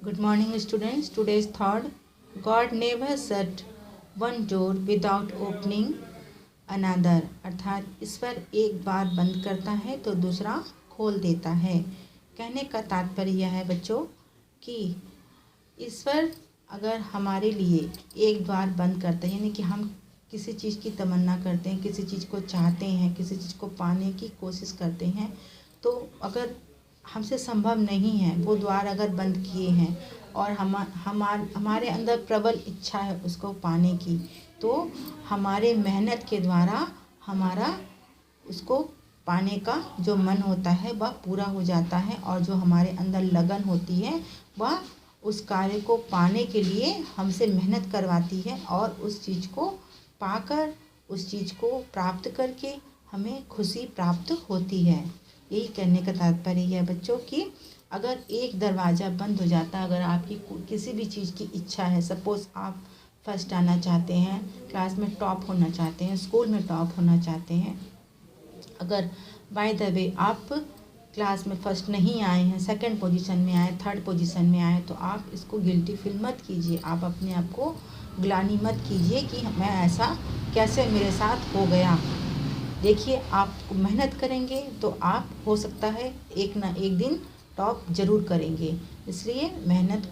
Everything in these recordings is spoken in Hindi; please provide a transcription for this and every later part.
Good morning, students. Today's thought: God never shut one door without opening another. अर्थात ईश्वर एक बार बंद करता है तो दूसरा खोल देता है। कहने का तात्पर्य यह है बच्चों कि ईश्वर अगर हमारे लिए एक बार बंद करता है, यानी कि हम किसी चीज़ की तमन्ना करते हैं, किसी चीज़ को चाहते हैं, किसी चीज़ को पाने की कोशिश करते हैं, तो अगर हमसे संभव नहीं है, वो द्वार अगर बंद किए हैं और हमारे अंदर प्रबल इच्छा है उसको पाने की, तो हमारे मेहनत के द्वारा हमारा उसको पाने का जो मन होता है वह पूरा हो जाता है, और जो हमारे अंदर लगन होती है वह उस कार्य को पाने के लिए हमसे मेहनत करवाती है, और उस चीज़ को पाकर, उस चीज़ को प्राप्त करके हमें खुशी प्राप्त होती है। यही कहने का तात्पर्य है बच्चों कि अगर एक दरवाज़ा बंद हो जाता है, अगर आपकी किसी भी चीज़ की इच्छा है, सपोज़ आप फर्स्ट आना चाहते हैं, क्लास में टॉप होना चाहते हैं, स्कूल में टॉप होना चाहते हैं, अगर बाय द वे आप क्लास में फर्स्ट नहीं आए हैं, सेकंड पोजीशन में आए, थर्ड पोजीशन में आए, तो आप इसको गिल्टी फील मत कीजिए, आप अपने आप को ग्लानि मत कीजिए कि मैं ऐसा कैसे मेरे साथ हो गया। देखिए, आप मेहनत करेंगे तो आप हो सकता है एक ना एक दिन टॉप ज़रूर करेंगे। इसलिए मेहनत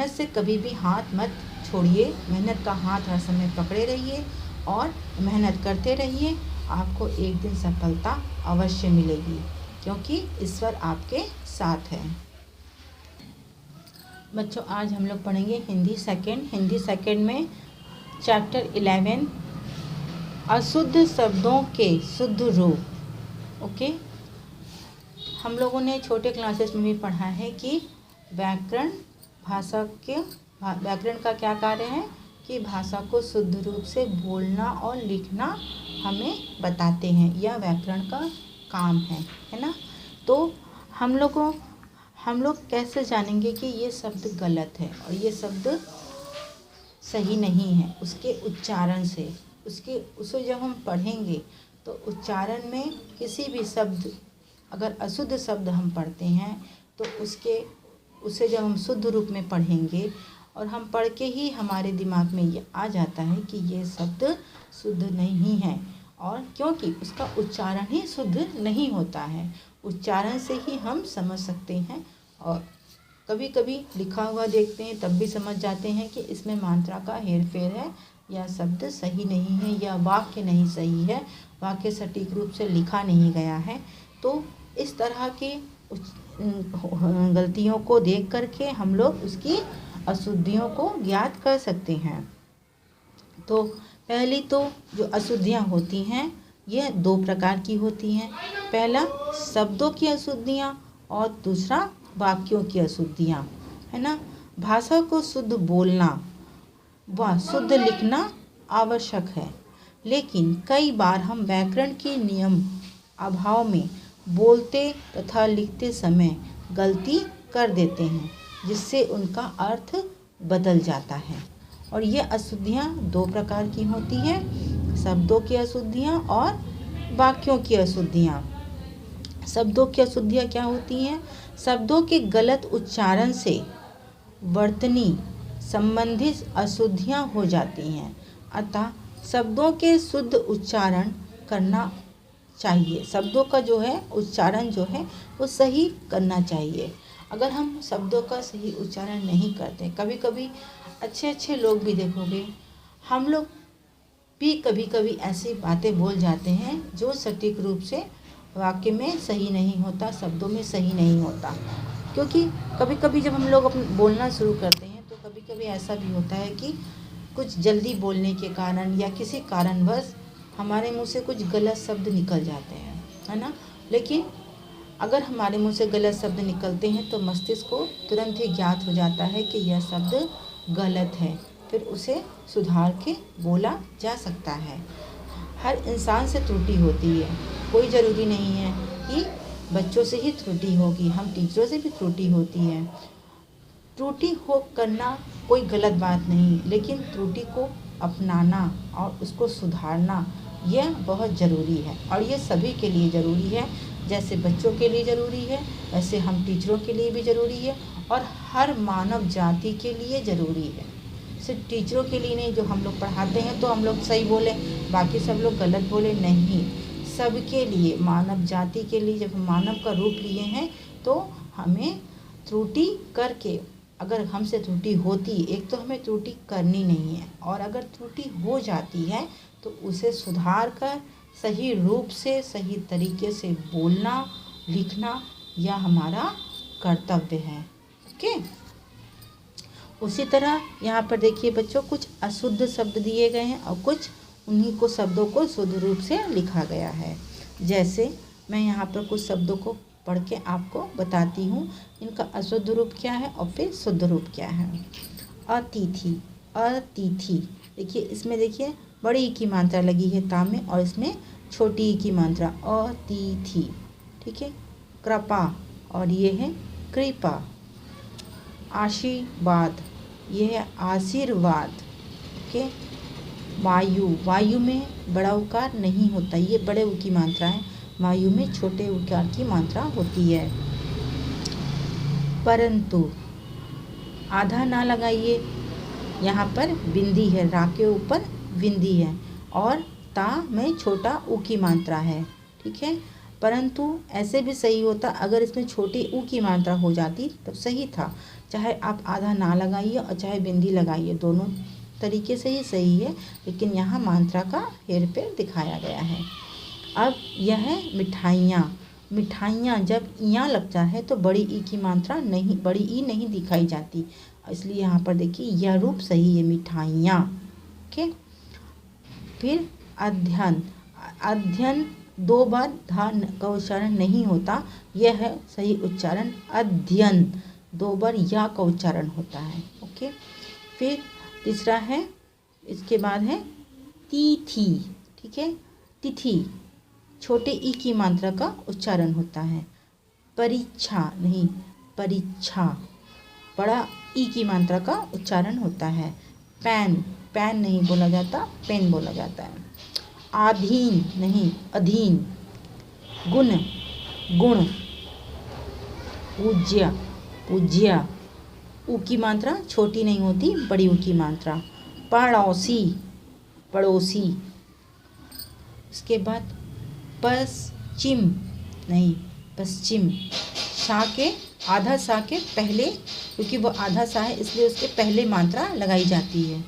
से कभी भी हाथ मत छोड़िए, मेहनत का हाथ हर समय पकड़े रहिए और मेहनत करते रहिए। आपको एक दिन सफलता अवश्य मिलेगी, क्योंकि ईश्वर आपके साथ है। बच्चों, आज हम लोग पढ़ेंगे हिंदी सेकंड में चैप्टर 11, अशुद्ध शब्दों के शुद्ध रूप। ओके, हम लोगों ने छोटे क्लासेस में भी पढ़ा है कि व्याकरण का क्या कार्य है कि भाषा को शुद्ध रूप से बोलना और लिखना हमें बताते हैं, यह व्याकरण का काम है ना। तो हम लोग कैसे जानेंगे कि ये शब्द गलत है और ये शब्द सही नहीं है? उसके उच्चारण से, उसे जब हम पढ़ेंगे तो उच्चारण में किसी भी शब्द, अगर अशुद्ध शब्द हम पढ़ते हैं तो उसे जब हम शुद्ध रूप में पढ़ेंगे और हम पढ़ के ही हमारे दिमाग में ये आ जाता है कि ये शब्द शुद्ध नहीं है, और क्योंकि उसका उच्चारण ही शुद्ध नहीं होता है, उच्चारण से ही हम समझ सकते हैं। और कभी कभी लिखा हुआ देखते हैं तब भी समझ जाते हैं कि इसमें मात्रा का हेरफेर है, या शब्द सही नहीं है, या वाक्य नहीं सही है, वाक्य सटीक रूप से लिखा नहीं गया है। तो इस तरह के गलतियों को देख करके हम लोग उसकी अशुद्धियों को ज्ञात कर सकते हैं। तो पहली तो जो अशुद्धियाँ होती हैं ये 2 प्रकार की होती हैं। पहला शब्दों की अशुद्धियाँ और दूसरा वाक्यों की अशुद्धियाँ, है ना। भाषा को शुद्ध बोलना व शुद्ध लिखना आवश्यक है, लेकिन कई बार हम व्याकरण के नियम अभाव में बोलते तथा लिखते समय गलती कर देते हैं, जिससे उनका अर्थ बदल जाता है। और ये अशुद्धियाँ 2 प्रकार की होती हैं, शब्दों की अशुद्धियाँ और वाक्यों की अशुद्धियाँ। शब्दों की अशुद्धियाँ क्या होती हैं? शब्दों के गलत उच्चारण से वर्तनी संबंधित अशुद्धियाँ हो जाती हैं, अतः शब्दों के शुद्ध उच्चारण करना चाहिए। शब्दों का जो है उच्चारण जो है वो सही करना चाहिए। अगर हम शब्दों का सही उच्चारण नहीं करते, कभी कभी अच्छे लोग भी देखोगे, हम लोग भी कभी कभी ऐसी बातें बोल जाते हैं जो सटीक रूप से वाक्य में सही नहीं होता, शब्दों में सही नहीं होता। क्योंकि कभी कभी जब हम लोग बोलना शुरू करते हैं तो कभी कभी ऐसा भी होता है कि कुछ जल्दी बोलने के कारण या किसी कारणवश हमारे मुंह से कुछ गलत शब्द निकल जाते हैं, है ना। लेकिन अगर हमारे मुंह से गलत शब्द निकलते हैं तो मस्तिष्क को तुरंत ही ज्ञात हो जाता है कि यह शब्द गलत है, फिर उसे सुधार के बोला जा सकता है। हर इंसान से त्रुटि होती है, कोई ज़रूरी नहीं है कि बच्चों से ही त्रुटि होगी, हम टीचरों से भी त्रुटि होती है। त्रुटि हो करना कोई गलत बात नहीं, लेकिन त्रुटि को अपनाना और उसको सुधारना यह बहुत ज़रूरी है, और ये सभी के लिए ज़रूरी है। जैसे बच्चों के लिए ज़रूरी है वैसे हम टीचरों के लिए भी ज़रूरी है और हर मानव जाति के लिए ज़रूरी है। सिर्फ टीचरों के लिए नहीं, जो हम लोग पढ़ाते हैं तो हम लोग सही बोले, बाकी सब लोग गलत बोले, नहीं, सबके लिए, मानव जाति के लिए। जब हम मानव का रूप लिए हैं तो हमें त्रुटि करके, अगर हमसे त्रुटि होती, एक तो हमें त्रुटि करनी नहीं है, और अगर त्रुटि हो जाती है तो उसे सुधार कर सही रूप से सही तरीके से बोलना लिखना यह हमारा कर्तव्य है। ओके। उसी तरह यहाँ पर देखिए बच्चों, कुछ अशुद्ध शब्द दिए गए हैं और कुछ उन्हीं को शब्दों को शुद्ध रूप से लिखा गया है। जैसे मैं यहाँ पर कुछ शब्दों को पढ़ के आपको बताती हूँ, इनका अशुद्ध रूप क्या है और फिर शुद्ध रूप क्या है। अतिथि, अतिथि, देखिए इसमें देखिए बड़ी ई की मात्रा लगी है ता में और इसमें छोटी ई की मात्रा, अतिथि, ठीक है। कृपा और ये है कृपा। आशीर्वाद, ये है आशीर्वाद, ओके। वायु, वायु में बड़ा उकार नहीं होता, ये बड़े उ की मात्रा है, वायु में छोटे उकार की मात्रा होती है। परंतु, आधा ना लगाइए, यहाँ पर बिंदी है, रा के ऊपर बिंदी है और ता में छोटा उ की मात्रा है, ठीक है। परंतु ऐसे भी सही होता, अगर इसमें छोटी उ की मात्रा हो जाती तो सही था। चाहे आप आधा ना लगाइए और चाहे बिंदी लगाइए, दोनों तरीके से ही सही है, लेकिन यहाँ मात्रा का हेरफेर दिखाया गया है। अब यह है मिठाइयाँ। मिठाइयाँ जब इयाँ लगता है तो बड़ी ई की मात्रा नहीं, बड़ी ई नहीं दिखाई जाती, इसलिए यहाँ पर देखिए यह रूप सही है, मिठाइयाँ, ओके। फिर अध्ययन, अध्ययन दो बार धा का उच्चारण नहीं होता, यह है सही उच्चारण, अध्ययन, दो बार या का उच्चारण होता है, ओके। फिर तीसरा है, इसके बाद है तिथि, ठीक है। तिथि छोटे ई की मात्रा का उच्चारण होता है। परीक्षा नहीं, परीक्षा, बड़ा ई की मात्रा का उच्चारण होता है। पेन, पेन नहीं बोला जाता, पेन बोला जाता है। आधीन नहीं, अधीन। गुण, गुण। पूज्य, पूज्य, ऊ की मात्रा छोटी नहीं होती, बड़ी ऊ की मात्रा। पड़ोसी, पड़ोसी। इसके बाद पश्चिम नहीं, पश्चिम, सा के आधा सा के पहले, क्योंकि वो आधा सा है इसलिए उसके पहले मात्रा लगाई जाती है।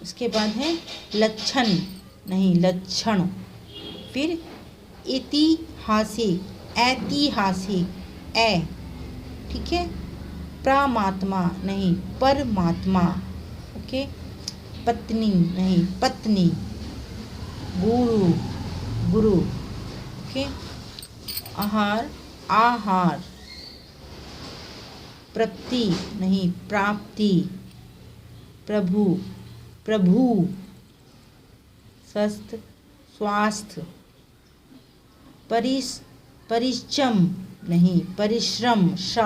उसके बाद है लक्षण नहीं, लक्षण। फिर ऐतिहासिक, ऐतिहासिक, ए, ठीक है। परमात्मा नहीं, परमात्मा, ओके। पत्नी नहीं, पत्नी। गुरु, गुरु, ओके। आहार, आहार। प्राप्ति नहीं, प्राप्ति। प्रभु, प्रभु। स्वस्थ, स्वास्थ्य। परिश्रम नहीं, परिश्रम, श।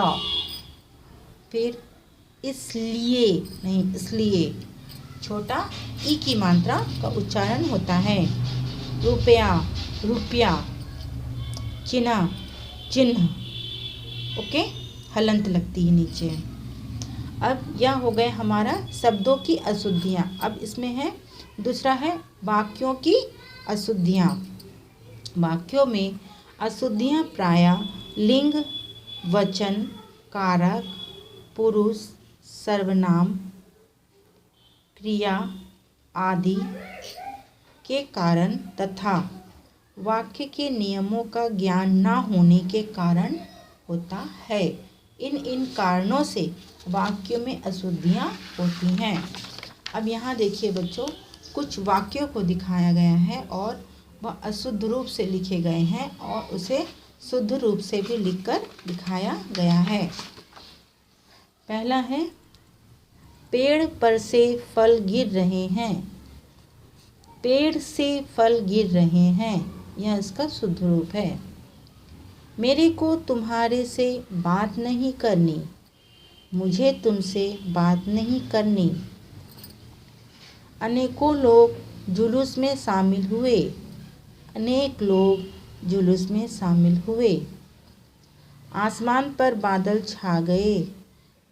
फिर इसलिए नहीं, इसलिए, छोटा ई की मात्रा का उच्चारण होता है। रुपया, रुपया। चिन्ह, चिन्ह, ओके, हलंत लगती है नीचे। अब यह हो गए हमारा शब्दों की अशुद्धियाँ। अब इसमें है दूसरा है वाक्यों की अशुद्धियाँ। वाक्यों में अशुद्धियाँ प्रायः लिंग, वचन, कारक, पुरुष, सर्वनाम, क्रिया आदि के कारण तथा वाक्य के नियमों का ज्ञान न होने के कारण होता है। इन कारणों से वाक्यों में अशुद्धियाँ होती हैं। अब यहाँ देखिए बच्चों, कुछ वाक्यों को दिखाया गया है और वह अशुद्ध रूप से लिखे गए हैं और उसे शुद्ध रूप से भी लिखकर दिखाया गया है। पहला है, पेड़ पर से फल गिर रहे हैं। पेड़ से फल गिर रहे हैं, यह इसका शुद्ध रूप है। मेरे को तुम्हारे से बात नहीं करनी, मुझे तुमसे बात नहीं करनी। अनेकों लोग जुलूस में शामिल हुए, अनेक लोग जुलूस में शामिल हुए। आसमान पर बादल छा गए,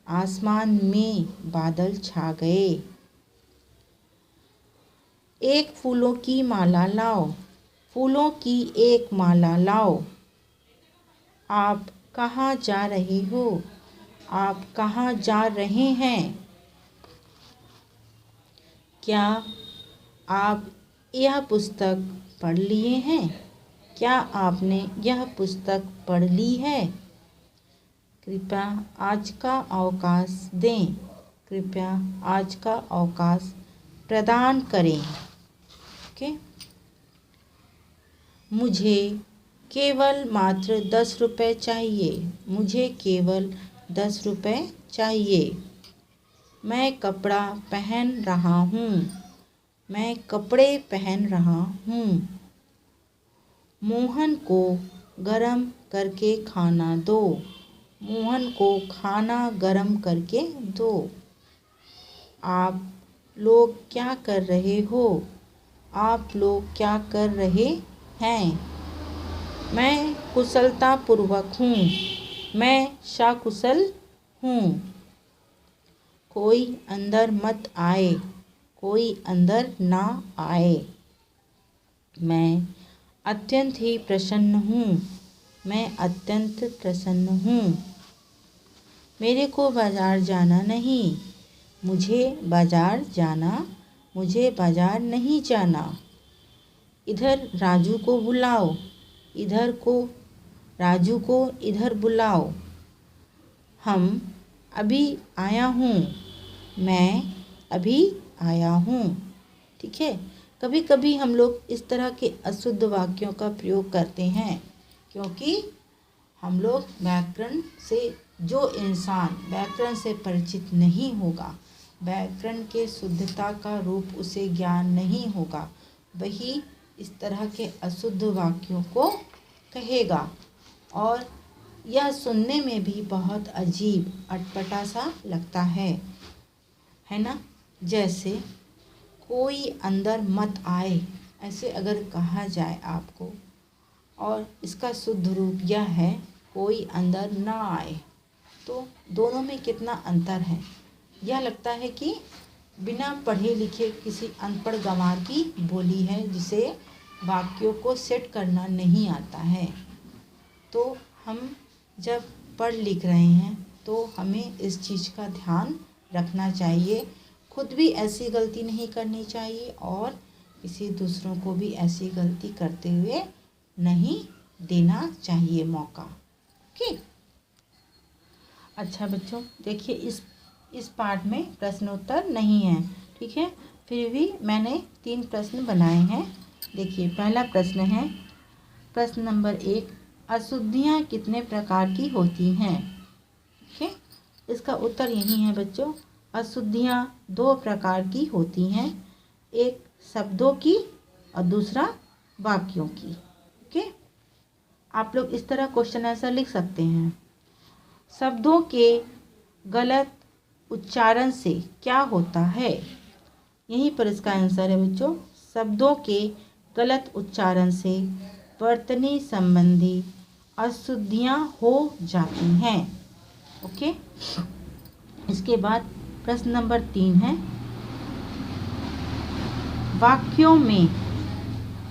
आसमान में बादल छा गए। एक फूलों की माला लाओ, फूलों की एक माला लाओ। आप कहाँ जा रहे हो, आप कहाँ जा रहे हैं? क्या आप यह पुस्तक पढ़ लिए हैं? क्या आपने यह पुस्तक पढ़ ली है? कृपया आज का अवकाश दें, कृपया आज का अवकाश प्रदान करें। ओके। मुझे केवल मात्र 10 रुपये चाहिए, मुझे केवल 10 रुपये चाहिए। मैं कपड़ा पहन रहा हूँ, मैं कपड़े पहन रहा हूँ। मोहन को गरम करके खाना दो, मोहन को खाना गरम करके दो। आप लोग क्या कर रहे हो, आप लोग क्या कर रहे हैं? मैं कुशलतापूर्वक हूँ, मैं सकुशल हूँ। कोई अंदर मत आए, कोई अंदर ना आए। मैं अत्यंत ही प्रसन्न हूँ, मैं अत्यंत प्रसन्न हूँ। मेरे को बाज़ार जाना नहीं, मुझे बाज़ार जाना, मुझे बाज़ार नहीं जाना। इधर राजू को बुलाओ, इधर को राजू को इधर बुलाओ। हम अभी आया हूँ, मैं अभी आया हूँ। ठीक है। कभी कभी हम लोग इस तरह के अशुद्ध वाक्यों का प्रयोग करते हैं, क्योंकि हम लोग व्याकरण से, जो इंसान व्याकरण से परिचित नहीं होगा, व्याकरण के शुद्धता का रूप उसे ज्ञान नहीं होगा, वही इस तरह के अशुद्ध वाक्यों को कहेगा और यह सुनने में भी बहुत अजीब अटपटा सा लगता है ना। जैसे कोई अंदर मत आए, ऐसे अगर कहा जाए आपको, और इसका शुद्ध रूप यह है कोई अंदर ना आए, तो दोनों में कितना अंतर है। यह लगता है कि बिना पढ़े लिखे किसी अनपढ़ गंवार की बोली है, जिसे वाक्यों को सेट करना नहीं आता है। तो हम जब पढ़ लिख रहे हैं तो हमें इस चीज़ का ध्यान रखना चाहिए, खुद भी ऐसी गलती नहीं करनी चाहिए और किसी दूसरों को भी ऐसी गलती करते हुए नहीं देना चाहिए मौका। ओके। अच्छा बच्चों, देखिए इस पार्ट में प्रश्न उत्तर नहीं है, ठीक है, फिर भी मैंने 3 प्रश्न बनाए हैं। देखिए पहला प्रश्न है, प्रश्न नंबर 1, अशुद्धियाँ कितने प्रकार की होती हैं? ठीक है, इसका उत्तर यही है बच्चों, अशुद्धियाँ 2 प्रकार की होती हैं, एक शब्दों की और दूसरा वाक्यों की। ओके। आप लोग इस तरह क्वेश्चन आंसर लिख सकते हैं। शब्दों के गलत उच्चारण से क्या होता है? यहीं पर इसका आंसर है बच्चों, शब्दों के गलत उच्चारण से वर्तनी संबंधी अशुद्धियाँ हो जाती हैं। ओके। इसके बाद प्रश्न नंबर 3 है, वाक्यों में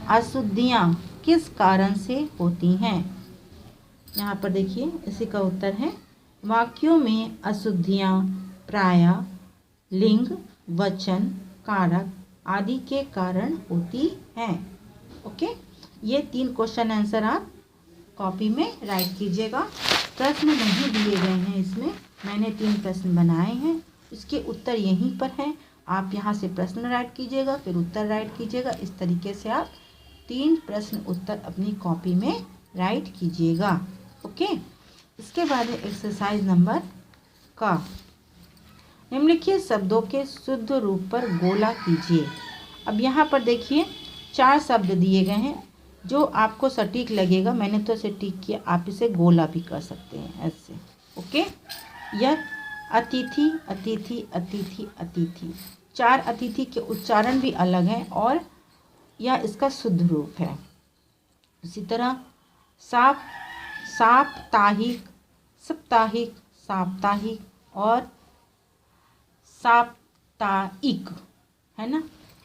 अशुद्धियाँ किस कारण से होती हैं? यहाँ पर देखिए इसी का उत्तर है, वाक्यों में अशुद्धियाँ प्रायः लिंग, वचन, कारक आदि के कारण होती हैं। ओके। ये 3 क्वेश्चन आंसर आप कॉपी में राइट कीजिएगा। प्रश्न नहीं दिए गए हैं इसमें, मैंने 3 प्रश्न बनाए हैं, इसके उत्तर यहीं पर हैं। आप यहाँ से प्रश्न राइट कीजिएगा, फिर उत्तर राइट कीजिएगा। इस तरीके से आप 3 प्रश्न उत्तर अपनी कॉपी में राइट कीजिएगा। ओके। इसके बाद है एक्सरसाइज नंबर का, निम्नलिखित शब्दों के शुद्ध रूप पर गोला कीजिए। अब यहाँ पर देखिए 4 शब्द दिए गए हैं, जो आपको सटीक लगेगा, मैंने तो इसे टिक किया, आप इसे गोला भी कर सकते हैं ऐसे। ओके। यह अतिथि, अतिथि, अतिथि, अतिथि, 4 अतिथि के उच्चारण भी अलग हैं और यह इसका शुद्ध रूप है। इसी तरह साप साप्ताहिक, साप्ताहिक, साप्ताहिक और साप्ताहिक है ना।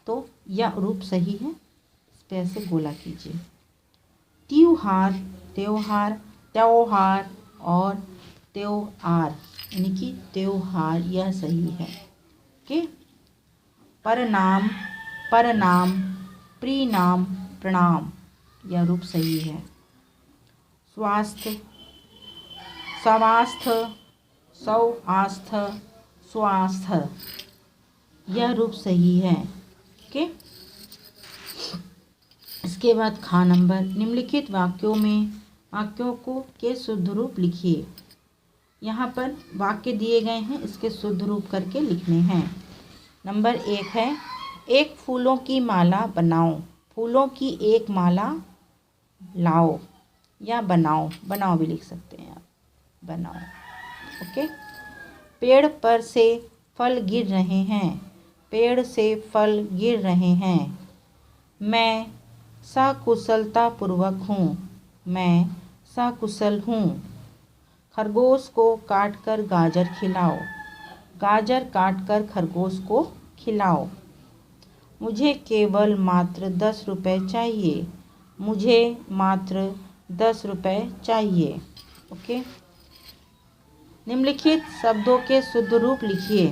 तो यह रूप सही है, इस पे ऐसे गोला कीजिए। त्योहार, त्योहार, त्योहार और त्योहार यानी कि त्योहार, यह सही है। ओके। परनाम, परनाम, प्रीनाम, प्रणाम, यह रूप सही है। स्वास्थ्य, स्वास्थ्य, स्वास्थ्य, स्वास्थ्य, यह रूप सही है। ओके। इसके बाद खा नंबर, निम्नलिखित वाक्यों को के शुद्ध रूप लिखिए। यहाँ पर वाक्य दिए गए हैं, इसके शुद्ध रूप करके लिखने हैं। नंबर 1 है, एक फूलों की माला बनाओ। फूलों की एक माला लाओ या बनाओ, बनाओ भी लिख सकते हैं आप, बनाओ। ओके। पेड़ पर से फल गिर रहे हैं। पेड़ से फल गिर रहे हैं। मैं सकुशलतापूर्वक हूँ। मैं सकुशल हूँ। खरगोश को काटकर गाजर खिलाओ। गाजर काटकर खरगोश को खिलाओ। मुझे केवल मात्र 10 रुपये चाहिए। मुझे मात्र 10 रुपये चाहिए। ओके। निम्नलिखित शब्दों के शुद्ध रूप लिखिए।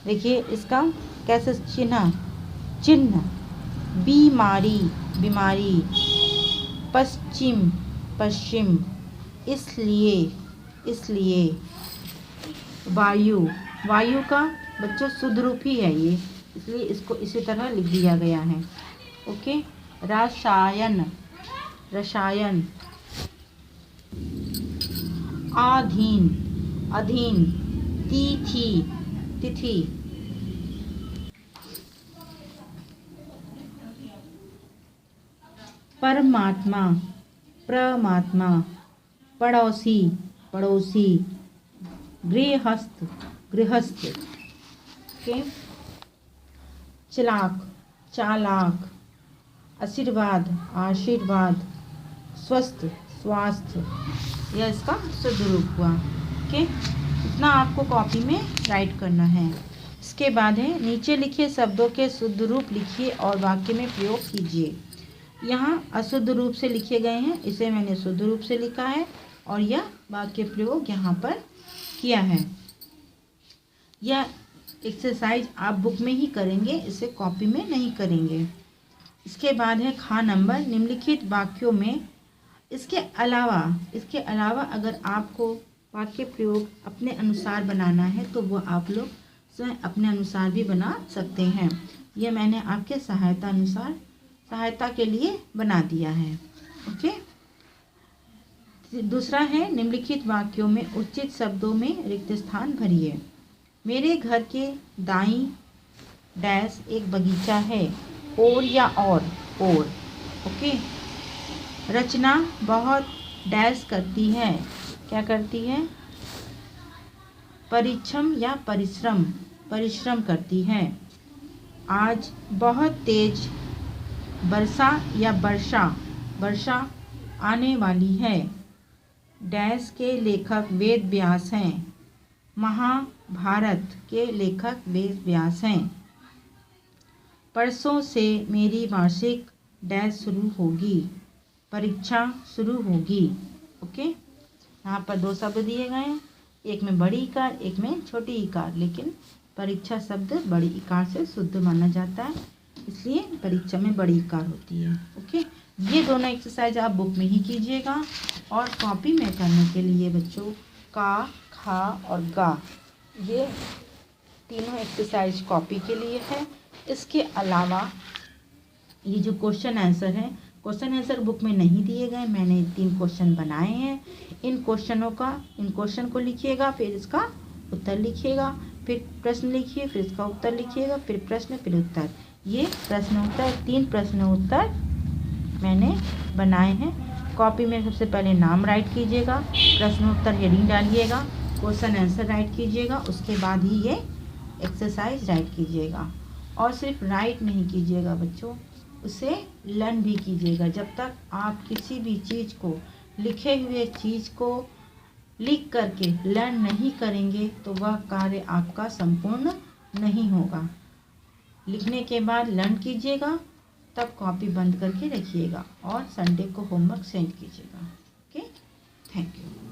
देखिए इसका कैसे चिन्ह। बीमारी, बीमारी। पश्चिम, पश्चिम। इसलिए, इसलिए। वायु, वायु का बच्चों शुद्ध रूप ही है ये, इसलिए इसको इसी तरह लिख दिया गया है। ओके। रसायन, रसायन। अधीन, अधीन। तिथि, तिथि। परमात्मा, परमात्मा। पड़ोसी, पड़ोसी। गृहस्थ, गृहस्थ। ओके। चालाक, चालाक। आशीर्वाद, आशीर्वाद। स्वस्थ, स्वास्थ्य, यह इसका शुद्ध रूप हुआ। ओके। इतना आपको कॉपी में राइट करना है। इसके बाद है, नीचे लिखे शब्दों के शुद्ध रूप लिखिए और वाक्य में प्रयोग कीजिए। यहाँ अशुद्ध रूप से लिखे गए हैं, इसे मैंने शुद्ध रूप से लिखा है और यह वाक्य प्रयोग यहाँ पर किया है। यह एक्सरसाइज आप बुक में ही करेंगे, इसे कॉपी में नहीं करेंगे। इसके बाद है खा नंबर, निम्नलिखित वाक्यों में इसके अलावा अगर आपको वाक्य प्रयोग अपने अनुसार बनाना है तो वो आप लोग स्वयं अपने अनुसार भी बना सकते हैं। यह मैंने आपके सहायता के लिए बना दिया है। ओके। दूसरा है, निम्नलिखित वाक्यों में उचित शब्दों में रिक्त स्थान भरिए। मेरे घर के दाईं डैश एक बगीचा है। और या और। ओके। रचना बहुत डैश करती है। क्या करती है? परिश्रम या परिश्रम करती है। आज बहुत तेज वर्षा या वर्षा आने वाली है। डैश के लेखक वेद व्यास हैं। महाभारत के लेखक वेद व्यास हैं। परसों से मेरी वार्षिक डैश शुरू होगी। परीक्षा शुरू होगी। ओके। यहाँ पर 2 शब्द दिए गए हैं, एक में बड़ी इकार, एक में छोटी इकार, लेकिन परीक्षा शब्द बड़ी इकार से शुद्ध माना जाता है, इसलिए परीक्षा में बड़ी इकार होती है। ओके। ये दोनों एक्सरसाइज आप बुक में ही कीजिएगा और कॉपी में करने के लिए बच्चों का, खा और गा, ये तीनों एक्सरसाइज कॉपी के लिए है। इसके अलावा ये जो क्वेश्चन आंसर है, क्वेश्चन आंसर बुक में नहीं दिए गए, मैंने 3 क्वेश्चन बनाए हैं। इन क्वेश्चन को लिखिएगा, फिर इसका उत्तर लिखिएगा, फिर प्रश्न लिखिए, फिर इसका उत्तर लिखिएगा, फिर प्रश्न, फिर उत्तर। ये प्रश्न उत्तर 3 प्रश्न उत्तर मैंने बनाए हैं। कॉपी में सबसे पहले नाम राइट कीजिएगा, प्रश्न उत्तर हेडिंग डालिएगा, क्वेश्चन आंसर राइट कीजिएगा, उसके बाद ही ये एक्सरसाइज राइट कीजिएगा। और सिर्फ राइट नहीं कीजिएगा बच्चों, उसे लर्न भी कीजिएगा। जब तक आप किसी भी चीज़ को, लिखे हुए चीज़ को लिख करके लर्न नहीं करेंगे तो वह कार्य आपका संपूर्ण नहीं होगा। लिखने के बाद लर्न कीजिएगा, तब कॉपी बंद करके रखिएगा और संडे को होमवर्क सेंड कीजिएगा। Okay, thank you.